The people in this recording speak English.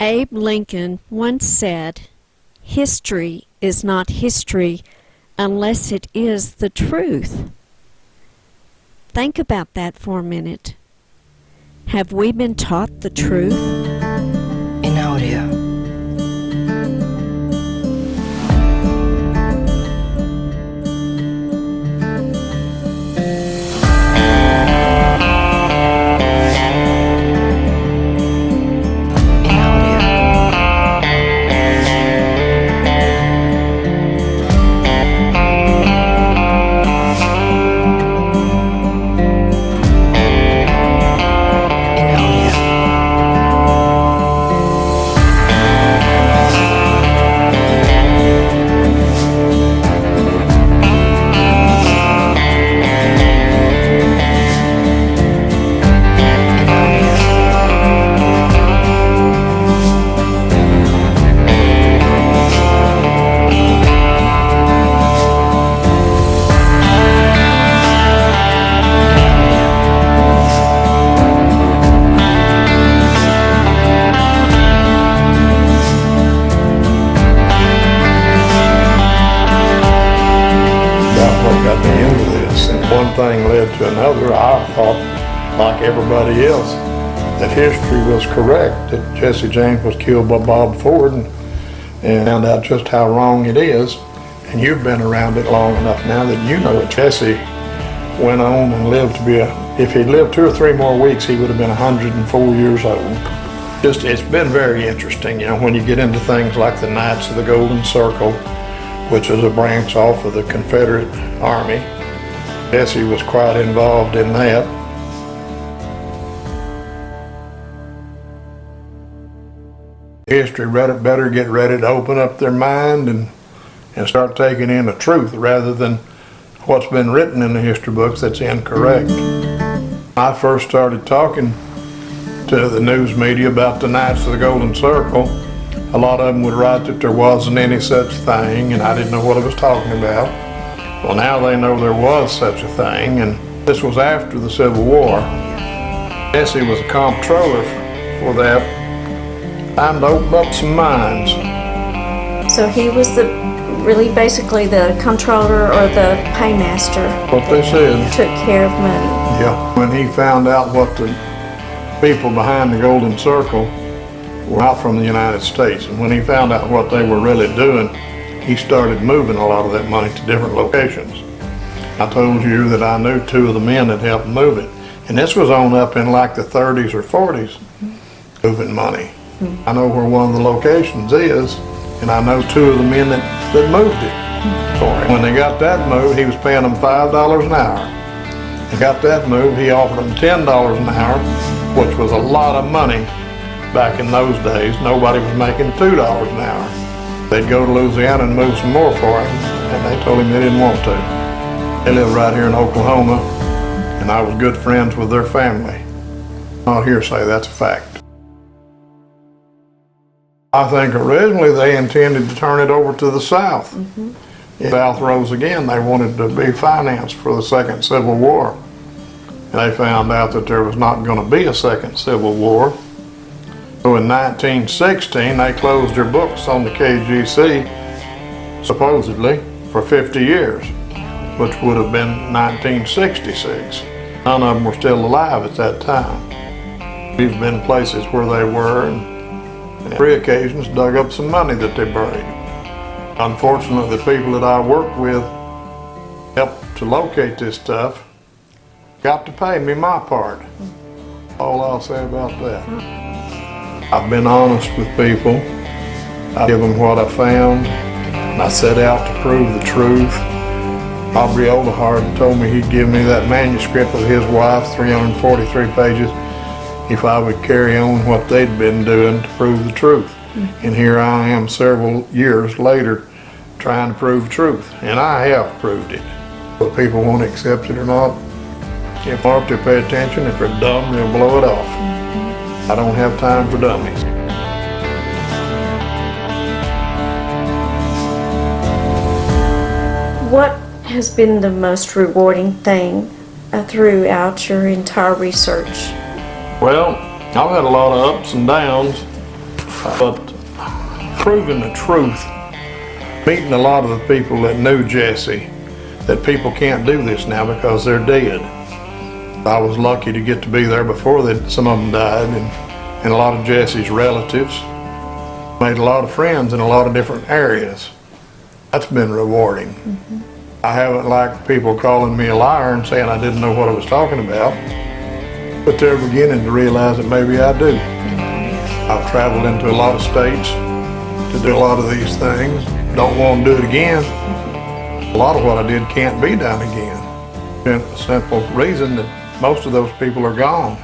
Abe Lincoln once said, "History is not history unless it is the truth." Think about that for a minute. Have we been taught the truth? In audio. One thing led to another. I thought, like everybody else, that history was correct, that Jesse James was killed by Bob Ford, and found out just how wrong it is. And you've been around it long enough now that you know it. Jesse went on and lived to be if he'd lived 2 or 3 more weeks, he would have been 104 years old. It's been very interesting, when you get into things like the Knights of the Golden Circle, which is a branch off of the Confederate Army. Jesse was quite involved in that. History better get ready to open up their mind and start taking in the truth rather than what's been written in the history books that's incorrect. I first started talking to the news media about the Knights of the Golden Circle. A lot of them would write that there wasn't any such thing, and I didn't know what I was talking about. Well, now they know there was such a thing, and this was after the Civil War. Jesse was a comptroller for that, time to open up some minds. So he was really basically the comptroller or the paymaster. What they said. Took care of money. Yeah. When he found out what the people behind the Golden Circle were not from the United States, and when he found out what they were really doing, he started moving a lot of that money to different locations. I told you that I knew 2 of the men that helped move it. And this was on up in like the 30s or 40s, moving money. I know where one of the locations is, and I know 2 of the men that moved it for him. When they got that moved, he was paying them $5 an hour. They got that moved, he offered them $10 an hour, which was a lot of money back in those days. Nobody was making $2 an hour. They'd go to Louisiana and move some more for him, and they told him they didn't want to. They lived right here in Oklahoma, and I was good friends with their family. Not hearsay, that's a fact. I think originally they intended to turn it over to the South. If South rose again, they wanted to be financed for the Second Civil War. And they found out that there was not going to be a Second Civil War. So in 1916, they closed their books on the KGC, supposedly, for 50 years, which would have been 1966. None of them were still alive at that time. We've been places where they were, and on 3 occasions dug up some money that they buried. Unfortunately, the people that I worked with helped to locate this stuff, got to pay me my part. All I'll say about that. I've been honest with people. I give them what I found, and I set out to prove the truth. Aubrey Oldehard told me he'd give me that manuscript of his wife's 343 pages if I would carry on what they'd been doing to prove the truth. And here I am several years later trying to prove the truth, and I have proved it. Whether people want to accept it or not, if they pay attention, if they're dumb, they'll blow it off. I don't have time for dummies. What has been the most rewarding thing throughout your entire research? Well, I've had a lot of ups and downs. But proving the truth, meeting a lot of the people that knew Jesse, that people can't do this now because they're dead. I was lucky to get to be there before some of them died, and a lot of Jesse's relatives. Made a lot of friends in a lot of different areas. That's been rewarding. I haven't liked people calling me a liar and saying I didn't know what I was talking about, but they're beginning to realize that maybe I do. I've traveled into a lot of states to do a lot of these things. Don't want to do it again. A lot of what I did can't be done again. A simple reason that most of those people are gone.